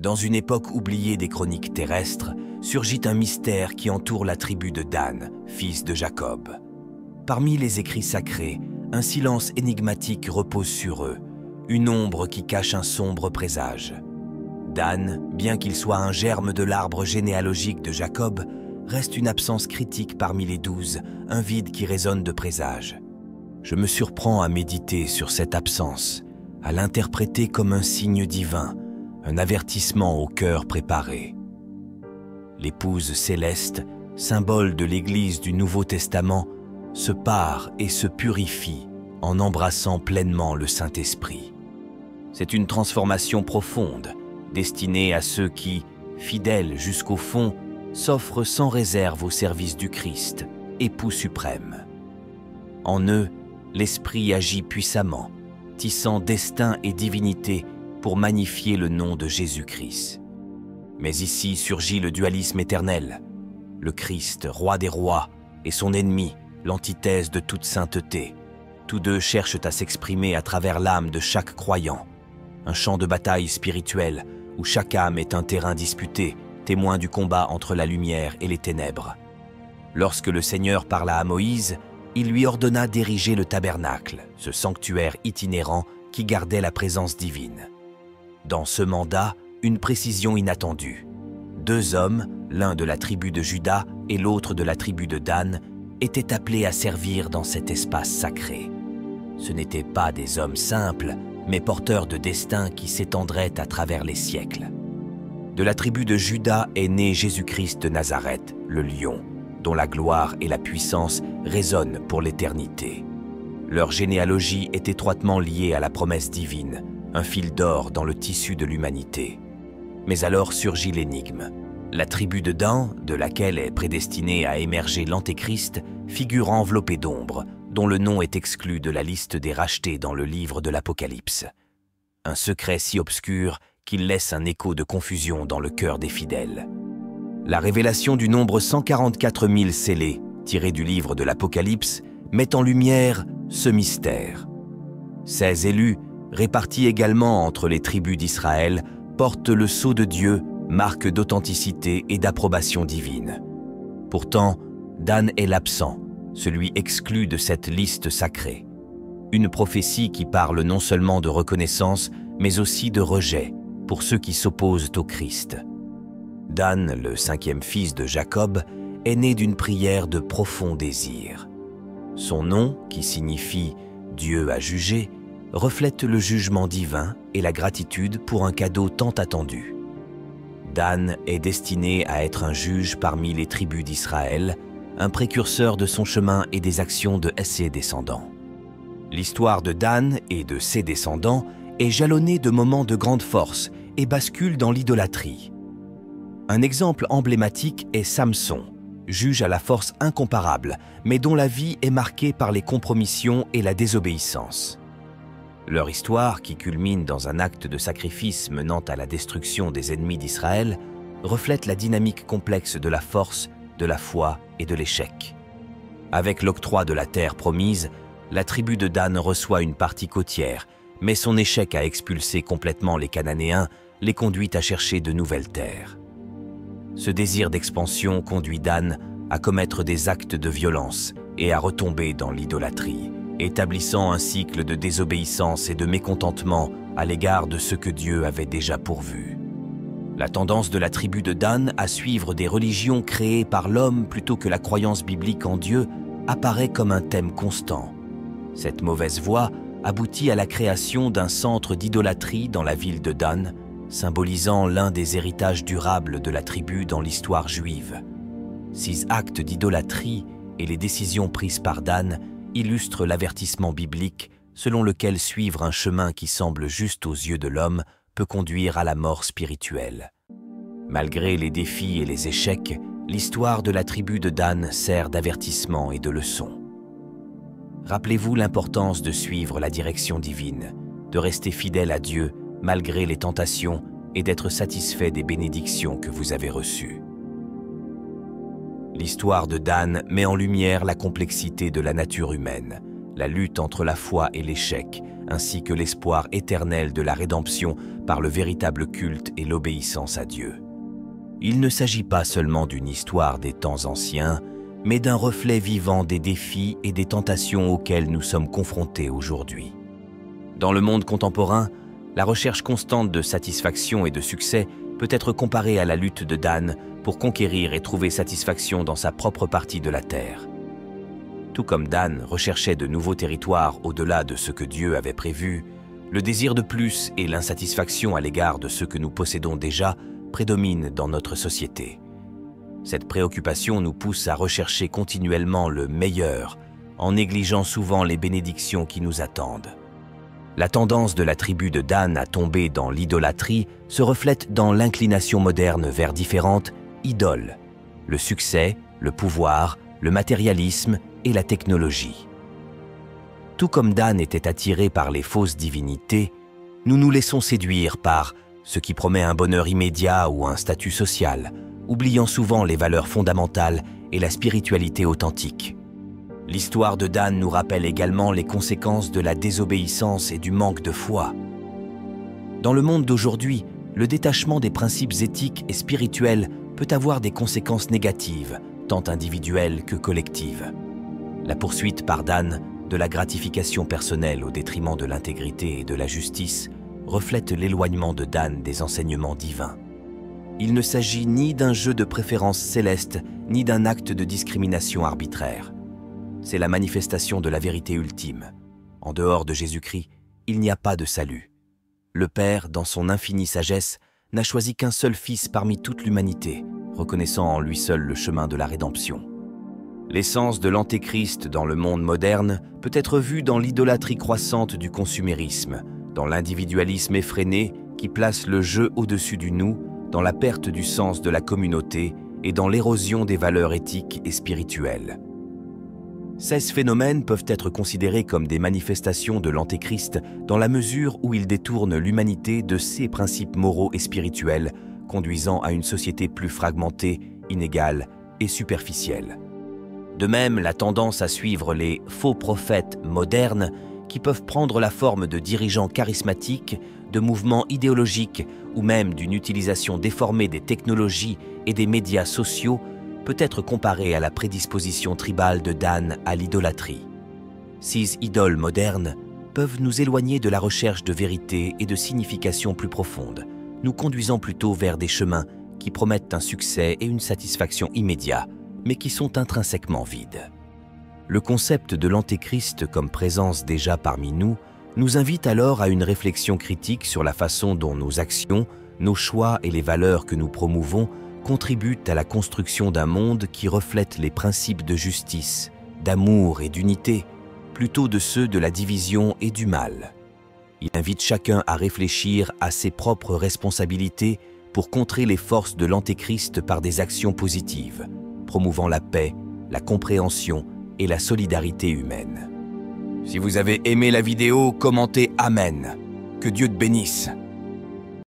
Dans une époque oubliée des chroniques terrestres, surgit un mystère qui entoure la tribu de Dan, fils de Jacob. Parmi les écrits sacrés, un silence énigmatique repose sur eux, une ombre qui cache un sombre présage. Dan, bien qu'il soit un germe de l'arbre généalogique de Jacob, reste une absence critique parmi les 12, un vide qui résonne de présage. Je me surprends à méditer sur cette absence, à l'interpréter comme un signe divin, un avertissement au cœur préparé. L'épouse céleste, symbole de l'Église du Nouveau Testament, se pare et se purifie en embrassant pleinement le Saint-Esprit. C'est une transformation profonde, destinée à ceux qui, fidèles jusqu'au fond, s'offrent sans réserve au service du Christ, époux suprême. En eux, l'Esprit agit puissamment, tissant destin et divinité pour magnifier le nom de Jésus-Christ. Mais ici surgit le dualisme éternel, le Christ, roi des rois, et son ennemi, l'antithèse de toute sainteté. Tous deux cherchent à s'exprimer à travers l'âme de chaque croyant. Un champ de bataille spirituel où chaque âme est un terrain disputé, témoin du combat entre la lumière et les ténèbres. Lorsque le Seigneur parla à Moïse, il lui ordonna d'ériger le tabernacle, ce sanctuaire itinérant qui gardait la présence divine. Dans ce mandat, une précision inattendue. 2 hommes, l'un de la tribu de Juda et l'autre de la tribu de Dan, étaient appelés à servir dans cet espace sacré. Ce n'étaient pas des hommes simples, mais porteurs de destin qui s'étendraient à travers les siècles. De la tribu de Juda est né Jésus-Christ de Nazareth, le lion, dont la gloire et la puissance résonnent pour l'éternité. Leur généalogie est étroitement liée à la promesse divine, un fil d'or dans le tissu de l'humanité. Mais alors surgit l'énigme. La tribu de Dan, de laquelle est prédestinée à émerger l'Antéchrist, figure enveloppée d'ombre, dont le nom est exclu de la liste des rachetés dans le livre de l'Apocalypse. Un secret si obscur qu'il laisse un écho de confusion dans le cœur des fidèles. La révélation du nombre 144 000 scellés, tiré du livre de l'Apocalypse, met en lumière ce mystère. 16 élus, répartis également entre les tribus d'Israël, portent le sceau de Dieu, marque d'authenticité et d'approbation divine. Pourtant, Dan est l'absent, celui exclu de cette liste sacrée. Une prophétie qui parle non seulement de reconnaissance, mais aussi de rejet pour ceux qui s'opposent au Christ. Dan, le 5e fils de Jacob, est né d'une prière de profond désir. Son nom, qui signifie « Dieu a jugé », reflète le jugement divin et la gratitude pour un cadeau tant attendu. Dan est destiné à être un juge parmi les tribus d'Israël, un précurseur de son chemin et des actions de ses descendants. L'histoire de Dan et de ses descendants est jalonnée de moments de grande force et bascule dans l'idolâtrie. Un exemple emblématique est Samson, juge à la force incomparable, mais dont la vie est marquée par les compromissions et la désobéissance. Leur histoire, qui culmine dans un acte de sacrifice menant à la destruction des ennemis d'Israël, reflète la dynamique complexe de la force, de la foi et de l'échec. Avec l'octroi de la terre promise, la tribu de Dan reçoit une partie côtière, mais son échec à expulser complètement les Cananéens les conduit à chercher de nouvelles terres. Ce désir d'expansion conduit Dan à commettre des actes de violence et à retomber dans l'idolâtrie, établissant un cycle de désobéissance et de mécontentement à l'égard de ce que Dieu avait déjà pourvu. La tendance de la tribu de Dan à suivre des religions créées par l'homme plutôt que la croyance biblique en Dieu apparaît comme un thème constant. Cette mauvaise voie aboutit à la création d'un centre d'idolâtrie dans la ville de Dan, symbolisant l'un des héritages durables de la tribu dans l'histoire juive. 6 actes d'idolâtrie et les décisions prises par Dan illustrent l'avertissement biblique selon lequel suivre un chemin qui semble juste aux yeux de l'homme peut conduire à la mort spirituelle. Malgré les défis et les échecs, l'histoire de la tribu de Dan sert d'avertissement et de leçon. Rappelez-vous l'importance de suivre la direction divine, de rester fidèle à Dieu malgré les tentations et d'être satisfait des bénédictions que vous avez reçues. L'histoire de Dan met en lumière la complexité de la nature humaine, la lutte entre la foi et l'échec, ainsi que l'espoir éternel de la rédemption par le véritable culte et l'obéissance à Dieu. Il ne s'agit pas seulement d'une histoire des temps anciens, mais d'un reflet vivant des défis et des tentations auxquels nous sommes confrontés aujourd'hui. Dans le monde contemporain, la recherche constante de satisfaction et de succès peut être comparée à la lutte de Dan pour conquérir et trouver satisfaction dans sa propre partie de la terre. Tout comme Dan recherchait de nouveaux territoires au-delà de ce que Dieu avait prévu, le désir de plus et l'insatisfaction à l'égard de ce que nous possédons déjà prédominent dans notre société. Cette préoccupation nous pousse à rechercher continuellement le meilleur, en négligeant souvent les bénédictions qui nous attendent. La tendance de la tribu de Dan à tomber dans l'idolâtrie se reflète dans l'inclination moderne vers différentes idoles: le succès, le pouvoir, le matérialisme et la technologie. Tout comme Dan était attiré par les fausses divinités, nous nous laissons séduire par ce qui promet un bonheur immédiat ou un statut social, oubliant souvent les valeurs fondamentales et la spiritualité authentique. L'histoire de Dan nous rappelle également les conséquences de la désobéissance et du manque de foi. Dans le monde d'aujourd'hui, le détachement des principes éthiques et spirituels peut avoir des conséquences négatives, tant individuelles que collectives. La poursuite par Dan de la gratification personnelle au détriment de l'intégrité et de la justice reflète l'éloignement de Dan des enseignements divins. Il ne s'agit ni d'un jeu de préférence céleste, ni d'un acte de discrimination arbitraire. C'est la manifestation de la vérité ultime. En dehors de Jésus-Christ, il n'y a pas de salut. Le Père, dans son infinie sagesse, n'a choisi qu'un seul Fils parmi toute l'humanité, reconnaissant en lui seul le chemin de la rédemption. L'essence de l'antéchrist dans le monde moderne peut être vue dans l'idolâtrie croissante du consumérisme, dans l'individualisme effréné qui place le je au-dessus du nous, dans la perte du sens de la communauté et dans l'érosion des valeurs éthiques et spirituelles. Ces phénomènes peuvent être considérés comme des manifestations de l'antéchrist dans la mesure où ils détournent l'humanité de ses principes moraux et spirituels, conduisant à une société plus fragmentée, inégale et superficielle. De même, la tendance à suivre les faux prophètes modernes qui peuvent prendre la forme de dirigeants charismatiques, de mouvements idéologiques ou même d'une utilisation déformée des technologies et des médias sociaux peut être comparée à la prédisposition tribale de Dan à l'idolâtrie. Ces idoles modernes peuvent nous éloigner de la recherche de vérité et de signification plus profonde, nous conduisant plutôt vers des chemins qui promettent un succès et une satisfaction immédiats, mais qui sont intrinsèquement vides. Le concept de l'antéchrist comme présence déjà parmi nous invite alors à une réflexion critique sur la façon dont nos actions, nos choix et les valeurs que nous promouvons contribuent à la construction d'un monde qui reflète les principes de justice, d'amour et d'unité, plutôt de ceux de la division et du mal. Il invite chacun à réfléchir à ses propres responsabilités pour contrer les forces de l'antéchrist par des actions positives, promouvant la paix, la compréhension et la solidarité humaine. Si vous avez aimé la vidéo, commentez Amen. Que Dieu te bénisse.